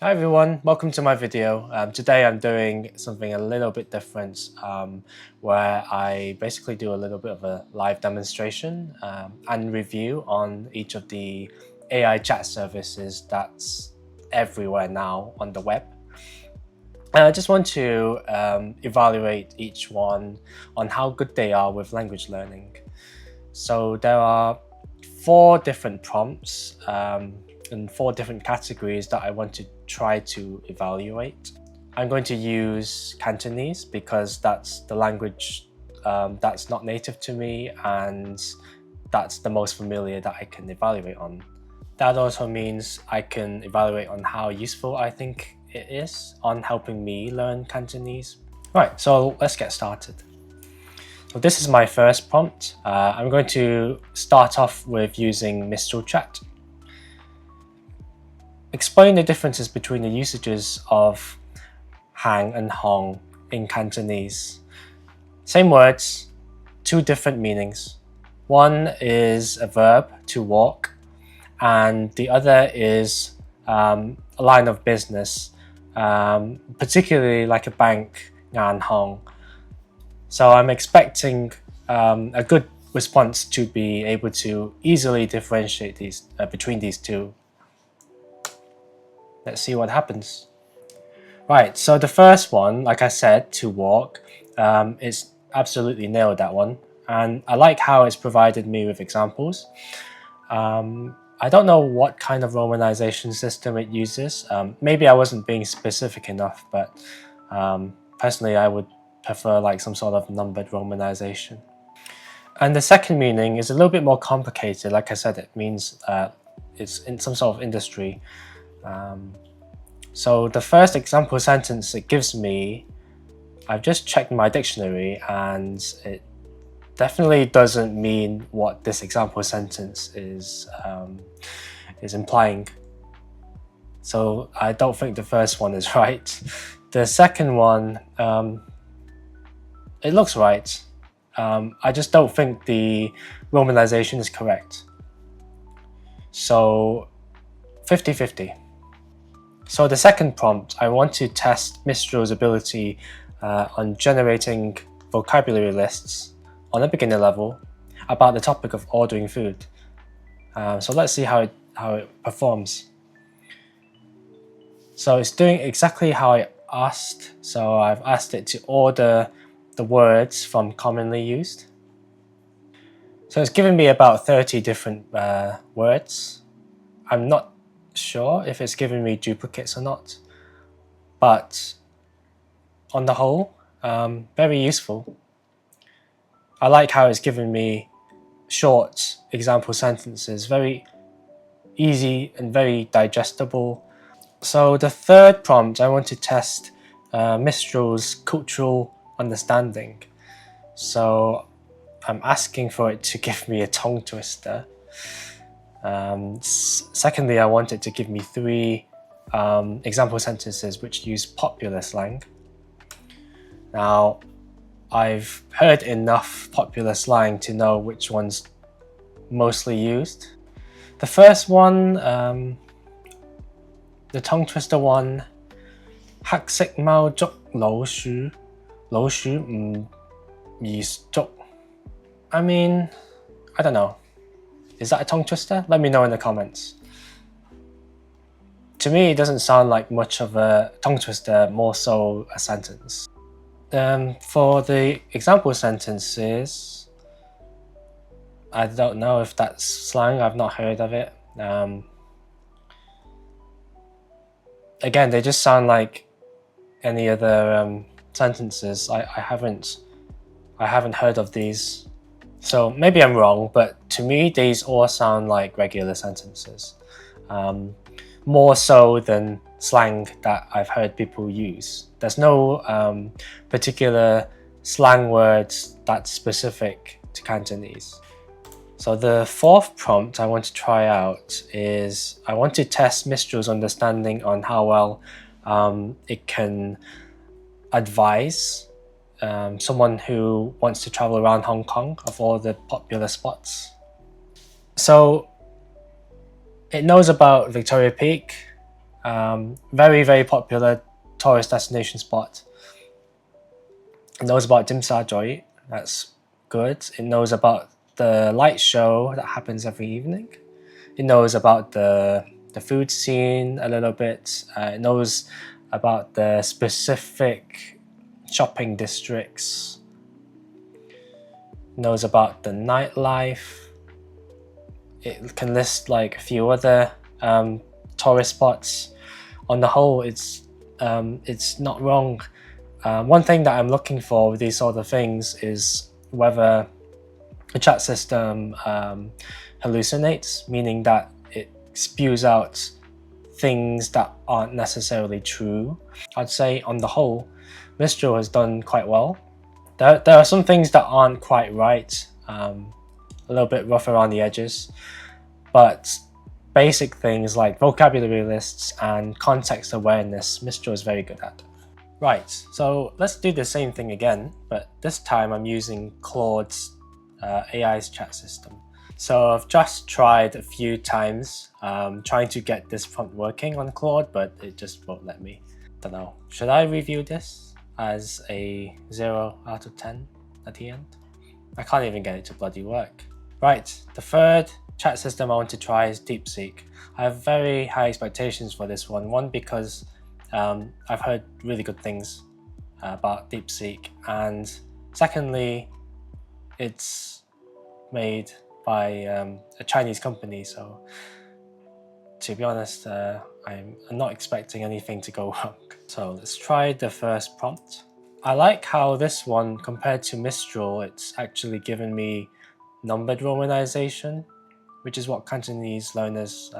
Hi everyone, welcome to my video. Today I'm doing something a little bit different where I basically do a little bit of a live demonstration and review on each of the AI chat services that's everywhere now on the web. And I just want to evaluate each one on how good they are with language learning. So there are 4 different prompts and 4 different categories that I want to try to evaluate. I'm going to use Cantonese because that's the language that's not native to me and that's the most familiar that I can evaluate on. That also means I can evaluate on how useful I think it is on helping me learn Cantonese. Right, so let's get started. So this is my first prompt. I'm going to start off with using Mistral chat. Explain the differences between the usages of hang and hong in Cantonese. Same words, 2 different meanings. One is a verb, to walk, and the other is a line of business, particularly like a bank, ngan hong. So I'm expecting a good response to be able to easily differentiate these between these two. Let's see what happens. Right, so the first one, like I said, to walk, it's absolutely nailed that one. And I like how it's provided me with examples. I don't know what kind of romanization system it uses. Maybe I wasn't being specific enough, but personally I would prefer like some sort of numbered romanization. And the second meaning is a little bit more complicated. Like I said, it means it's in some sort of industry. So the first example sentence it gives me, I've just checked my dictionary and it definitely doesn't mean what this example sentence is implying. So I don't think the first one is right. The second one, it looks right. I just don't think the romanization is correct. So 50-50. So the second prompt, I want to test Mistral's ability on generating vocabulary lists on a beginner level about the topic of ordering food. So let's see how it performs. So it's doing exactly how I asked. So I've asked it to order the words from commonly used. So it's given me about 30 different words. I'm not sure if it's giving me duplicates or not, but on the whole, very useful. I like how it's given me short example sentences, very easy and very digestible. So the third prompt, I want to test Mistral's cultural understanding. So I'm asking for it to give me a tongue twister. Secondly, I want it to give me 3 example sentences which use popular slang. Now, I've heard enough popular slang to know which one's mostly used. The first one, the tongue twister one, 黑色貓捉老鼠，老鼠唔易捉. I mean, I don't know. Is that a tongue twister? Let me know in the comments. To me, it doesn't sound like much of a tongue twister, more so a sentence. For the example sentences, I don't know if that's slang, I've not heard of it. Again, they just sound like any other sentences. I haven't heard of these. So maybe I'm wrong, but to me, these all sound like regular sentences. More so than slang that I've heard people use. There's no particular slang words that's specific to Cantonese. So the fourth prompt I want to try out is I want to test Mistral's understanding on how well it can advise someone who wants to travel around Hong Kong of all the popular spots. So it knows about Victoria Peak, Very, very popular tourist destination spot. It knows about Joy. That's good. It knows about the light show that happens every evening. It knows about the food scene a little bit. It knows about the specific shopping districts. It knows about the nightlife. It can list like a few other tourist spots. On the whole, it's not wrong. One thing that I'm looking for with these sort of things is whether the chat system hallucinates, meaning that it spews out things that aren't necessarily true. I'd say on the whole, Mistral has done quite well. There are some things that aren't quite right, a little bit rough around the edges, but basic things like vocabulary lists and context awareness, Mistral is very good at. Right, so let's do the same thing again, but this time I'm using Claude's AI's chat system. So I've just tried a few times trying to get this prompt working on Claude, but it just won't let me. Don't know. Should I review this as a 0 out of 10 at the end? I can't even get it to bloody work. Right, the third chat system I want to try is Deepseek. I have very high expectations for this one. One, because I've heard really good things about Deepseek, and secondly, it's made by a Chinese company, so to be honest, I'm not expecting anything to go wrong. So let's try the first prompt. I like how this one, compared to Mistral, it's actually given me numbered romanization, which is what Cantonese learners,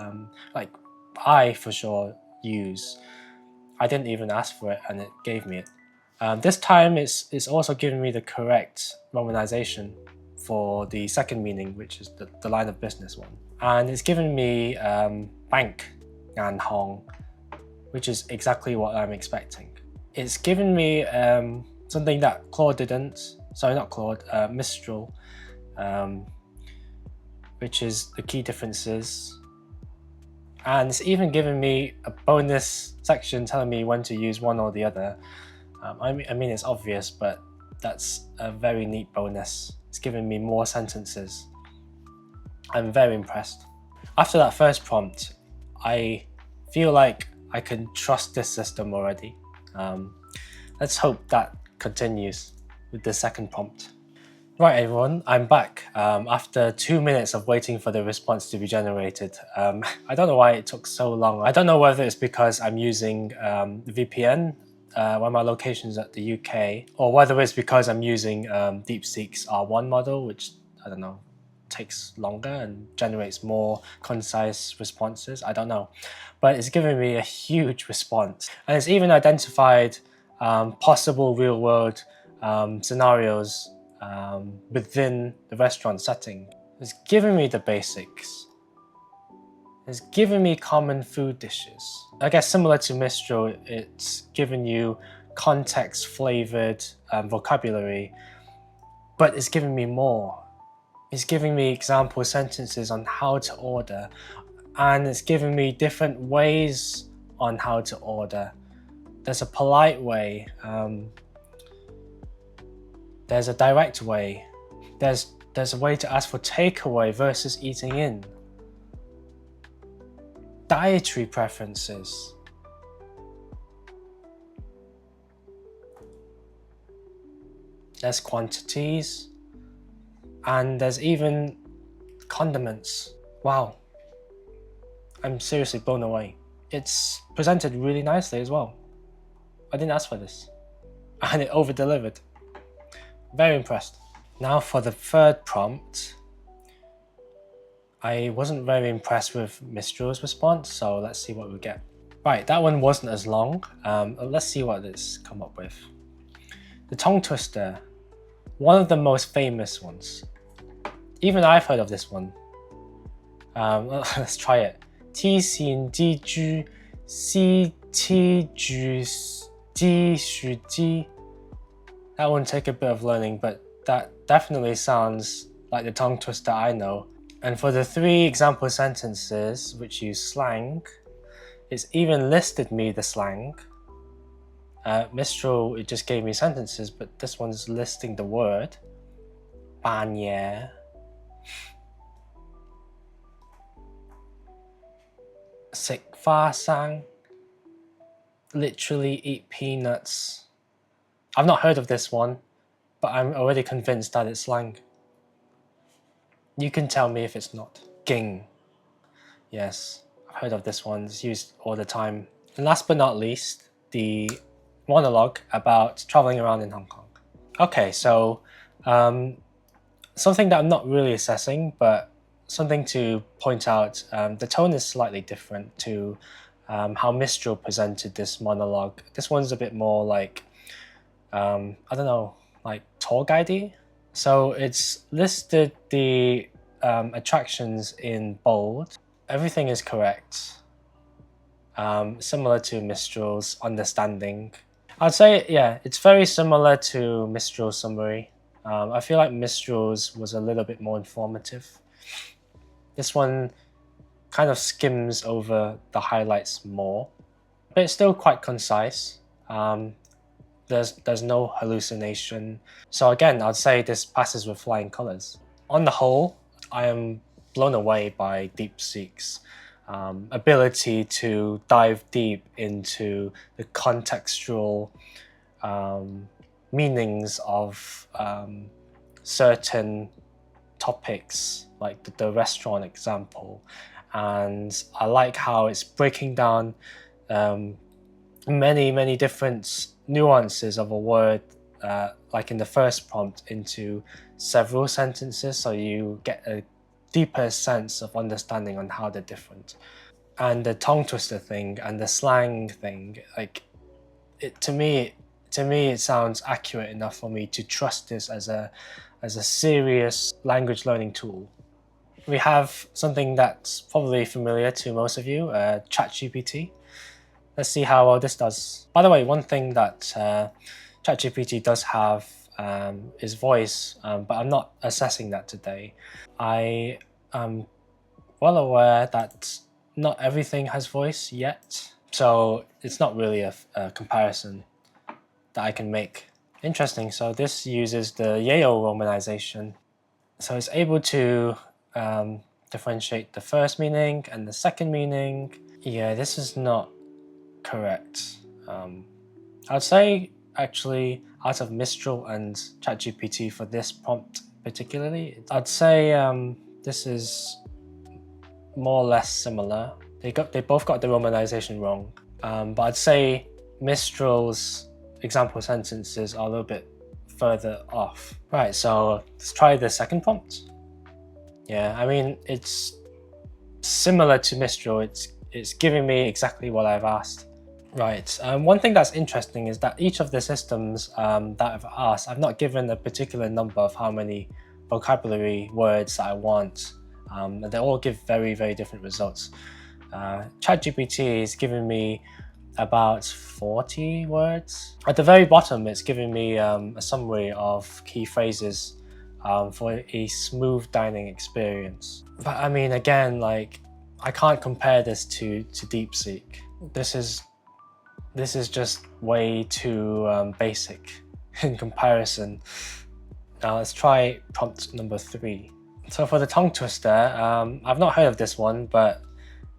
like I for sure, use. I didn't even ask for it and it gave me it. This time it's also giving me the correct romanization for the second meaning, which is the line of business one. And it's given me bank and hong, which is exactly what I'm expecting. It's given me something that Claude didn't, sorry, not Claude, Mistral, which is the key differences. And it's even given me a bonus section telling me when to use one or the other. I mean, it's obvious, but that's a very neat bonus. It's given me more sentences. I'm very impressed. After that first prompt, I feel like I can trust this system already. Let's hope that continues with the second prompt. Right everyone, I'm back after 2 minutes of waiting for the response to be generated. I don't know why it took so long. I don't know whether it's because I'm using the VPN when my location's at the UK, or whether it's because I'm using Deepseek's R1 model, which, I don't know, takes longer and generates more concise responses. I don't know, but it's giving me a huge response, and it's even identified possible real-world scenarios within the restaurant setting. It's giving me the basics. It's giving me common food dishes. I guess similar to Mistral, it's giving you context flavored vocabulary, but it's giving me more. It's giving me example sentences on how to order, and it's giving me different ways on how to order. There's a polite way, there's a direct way, there's a way to ask for takeaway versus eating in. Dietary preferences. There's quantities, and there's even condiments. Wow, I'm seriously blown away. It's presented really nicely as well. I didn't ask for this, and it over-delivered. Very impressed. Now for the third prompt. I wasn't very impressed with Mistral's response, so let's see what we get. Right, that one wasn't as long. Let's see what it's come up with. The tongue twister, one of the most famous ones. Even I've heard of this one. Let's try it. Ti xin ji ju si ti ju ji shu ji. That one take a bit of learning, but that definitely sounds like the tongue twister I know. And for the 3 example sentences which use slang, It's even listed me the slang. Mistral, it just gave me sentences, but this one's listing the word. 半夜 食花生 literally eat peanuts. I've not heard of this one, but I'm already convinced that it's slang. You can tell me if it's not. Ging. Yes, I've heard of this one. It's used all the time. And last but not least, the monologue about traveling around in Hong Kong. Okay, so something that I'm not really assessing, but something to point out, the tone is slightly different to how Mistral presented this monologue. This one's a bit more like, I don't know, like tour guide-y. So it's listed the attractions in bold. Everything is correct. Similar to Mistral's understanding. I'd say, yeah, it's very similar to Mistral's summary. I feel like Mistral's was a little bit more informative. This one kind of skims over the highlights more, but it's still quite concise. There's no hallucination. So again, I'd say this passes with flying colors. On the whole, I am blown away by Deepseek's ability to dive deep into the contextual meanings of certain topics, like the restaurant example. And I like how it's breaking down many different nuances of a word, like in the first prompt, into several sentences, so you get a deeper sense of understanding on how they're different. And the tongue twister thing and the slang thing, like to me it sounds accurate enough for me to trust this as a serious language learning tool. We have something that's probably familiar to most of you, ChatGPT. Let's see how well this does. By the way, one thing that ChatGPT does have is voice, but I'm not assessing that today. I am well aware that not everything has voice yet, so it's not really a comparison that I can make. Interesting, so this uses the Yale romanization. So it's able to differentiate the first meaning and the second meaning. Yeah, this is not correct. I'd say actually out of Mistral and ChatGPT for this prompt particularly, I'd say this is more or less similar. They both got the romanization wrong, but I'd say Mistral's example sentences are a little bit further off. Right, so let's try the second prompt. Yeah, I mean, it's similar to Mistral. It's giving me exactly what I've asked. Right, one thing that's interesting is that each of the systems that I've asked, I've not given a particular number of how many vocabulary words that I want. They all give very different results. ChatGPT is giving me about 40 words. At the very bottom, it's giving me a summary of key phrases for a smooth dining experience. But I mean, again, like, I can't compare this to Deepseek. This is just way too basic in comparison. Now let's try prompt number 3. So for the tongue twister, I've not heard of this one, but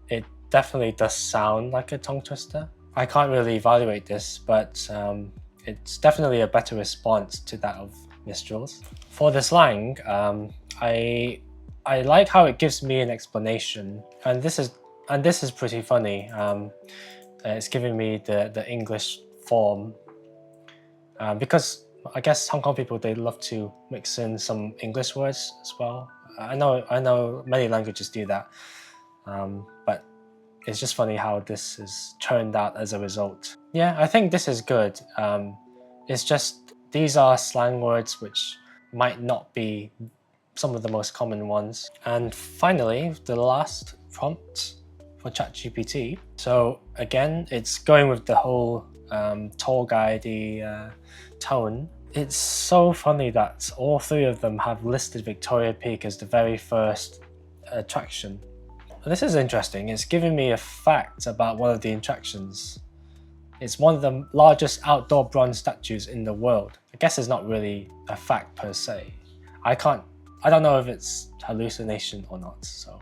it definitely does sound like a tongue twister. I can't really evaluate this, but it's definitely a better response to that of Mistral's. For the slang, I like how it gives me an explanation, and this is pretty funny. It's giving me the English form because I guess Hong Kong people, they love to mix in some English words as well. I know many languages do that, but it's just funny how this is turned out as a result. Yeah, I think this is good. It's just these are slang words which might not be some of the most common ones. And finally, the last prompt for ChatGPT. So again, it's going with the whole tour guide tone. It's so funny that all 3 of them have listed Victoria Peak as the very first attraction. This is interesting. It's giving me a fact about one of the attractions. It's one of the largest outdoor bronze statues in the world. I guess it's not really a fact per se. I don't know if it's hallucination or not. So,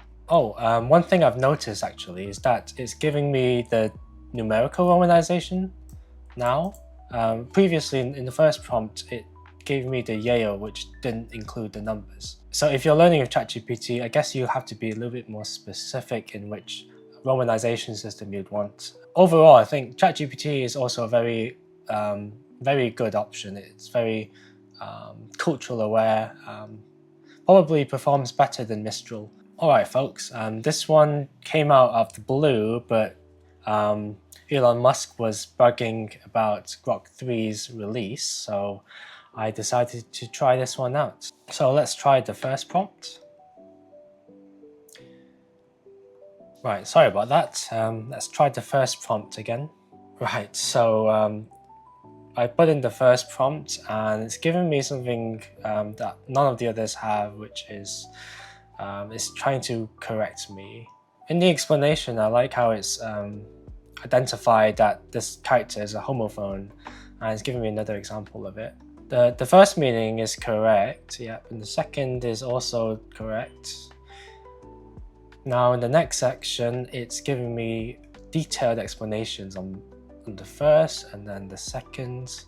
one thing I've noticed actually is that it's giving me the numerical romanization now. Previously in the first prompt, it gave me the Yale, which didn't include the numbers. So if you're learning with ChatGPT, I guess you have to be a little bit more specific in which romanization system you'd want. Overall, I think ChatGPT is also a very, very good option. It's very cultural aware, probably performs better than Mistral. Alright folks, this one came out of the blue, but Elon Musk was bugging about Grok 3's release, so I decided to try this one out. So let's try the first prompt. Right, sorry about that. Let's try the first prompt again. Right, so I put in the first prompt and it's given me something that none of the others have, which is it's trying to correct me. In the explanation, I like how it's identified that this character is a homophone, and it's giving me another example of it. The first meaning is correct, yep, and the second is also correct. Now in the next section, it's giving me detailed explanations on the first and then the second.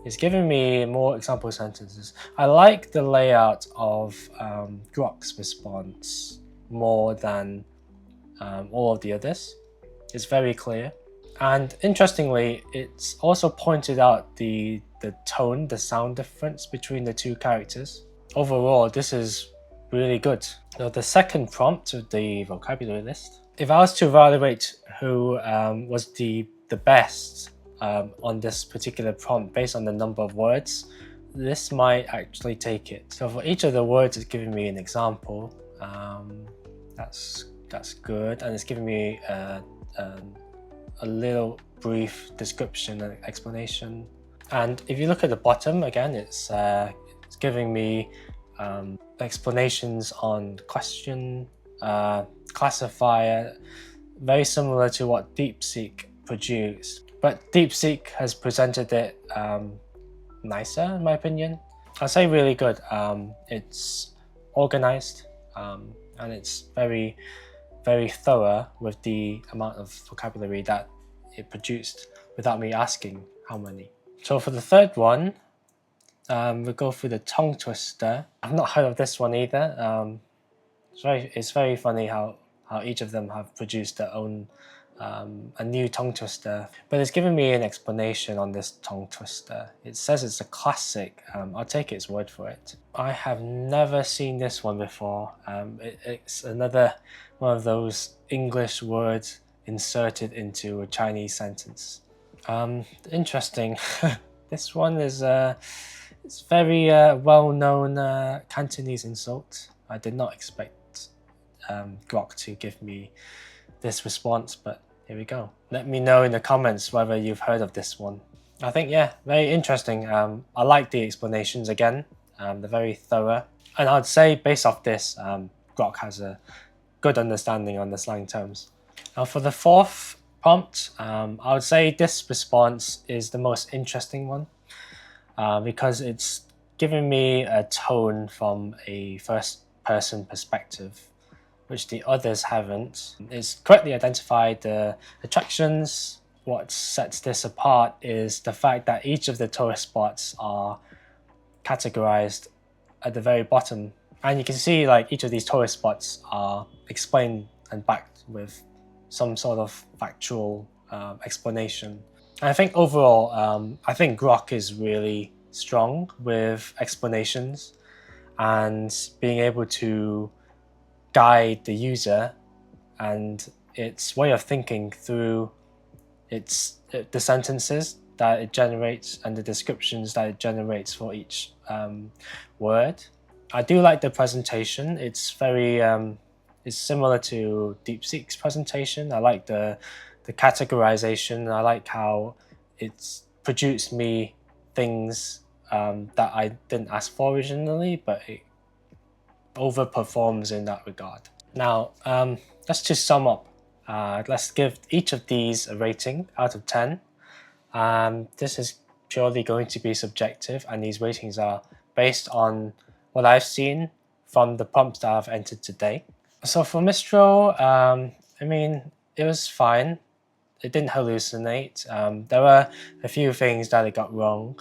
It's giving me more example sentences. I like the layout of Grok's response more than all of the others. It's very clear. And interestingly, it's also pointed out the tone, the sound difference between the two characters. Overall, this is really good. Now the second prompt of the vocabulary list. If I was to evaluate who was the best on this particular prompt based on the number of words, this might actually take it. So for each of the words, it's giving me an example. That's good, and it's giving me a little brief description and explanation. And if you look at the bottom again, it's giving me explanations on question, classifier, very similar to what Deepseek produced. But Deepseek has presented it nicer, in my opinion. I'd say really good. It's organized and it's very, very thorough with the amount of vocabulary that it produced without me asking how many. So for the third one, we'll go through the tongue twister. I've not heard of this one either. It's very funny how each of them have produced their own a new tongue twister, but it's given me an explanation on this tongue twister. It says it's a classic. I'll take its word for it. I have never seen this one before. It's another one of those English words inserted into a Chinese sentence. Interesting. This one is it's very well-known Cantonese insult. I did not expect Grok to give me this response, but here we go. Let me know in the comments whether you've heard of this one. I think, yeah, very interesting. I like the explanations again. They're very thorough. And I'd say based off this, Grok has a good understanding on the slang terms. Now for the fourth prompt, I would say this response is the most interesting one because it's giving me a tone from a first-person perspective, which the others haven't. It's correctly identified the attractions. What sets this apart is the fact that each of the tourist spots are categorized at the very bottom. And you can see like each of these tourist spots are explained and backed with some sort of factual explanation. And I think overall, I think Grok is really strong with explanations and being able to guide the user and its way of thinking through the sentences that it generates and the descriptions that it generates for each word. I do like the presentation. It's very it's similar to Deepseek's presentation. I like the categorization. I like how it's produced me things that I didn't ask for originally, but it overperforms in that regard. Now, just to sum up, let's give each of these a rating out of 10. This is purely going to be subjective, and these ratings are based on what I've seen from the prompts that I've entered today. So for Mistral, I mean, it was fine. It didn't hallucinate. There were a few things that it got wrong.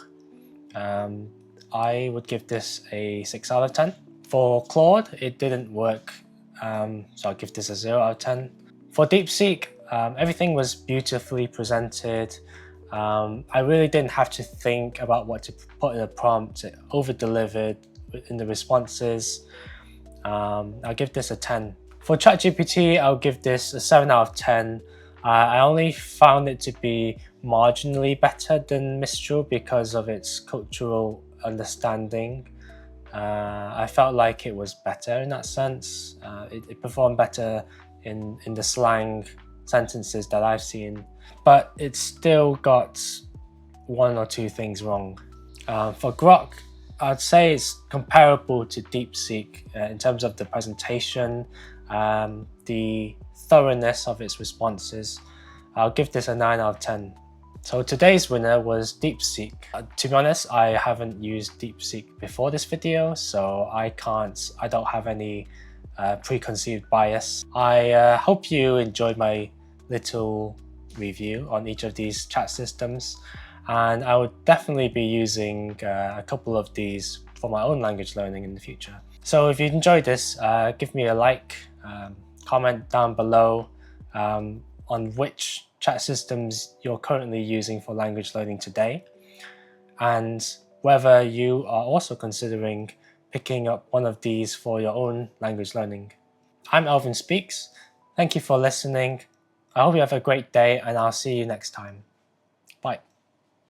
I would give this a 6 out of 10. For Claude, it didn't work, so I'll give this a 0 out of 10. For Deepseek, everything was beautifully presented. I really didn't have to think about what to put in a prompt. It over-delivered in the responses. I'll give this a 10. For ChatGPT, I'll give this a 7 out of 10. I only found it to be marginally better than Mistral because of its cultural understanding. I felt like it was better in that sense. It performed better in the slang sentences that I've seen, but it still got one or two things wrong. For Grok, I'd say it's comparable to Deepseek in terms of the presentation, the thoroughness of its responses. I'll give this a 9 out of 10. So today's winner was Deepseek. To be honest, I haven't used Deepseek before this video, so I don't have any preconceived bias. I hope you enjoyed my little review on each of these chat systems, and I would definitely be using a couple of these for my own language learning in the future. So if you enjoyed this, give me a like, comment down below on which chat systems you're currently using for language learning today, and whether you are also considering picking up one of these for your own language learning. I'm Alvin Speaks. Thank you for listening. I hope you have a great day, and I'll see you next time. Bye.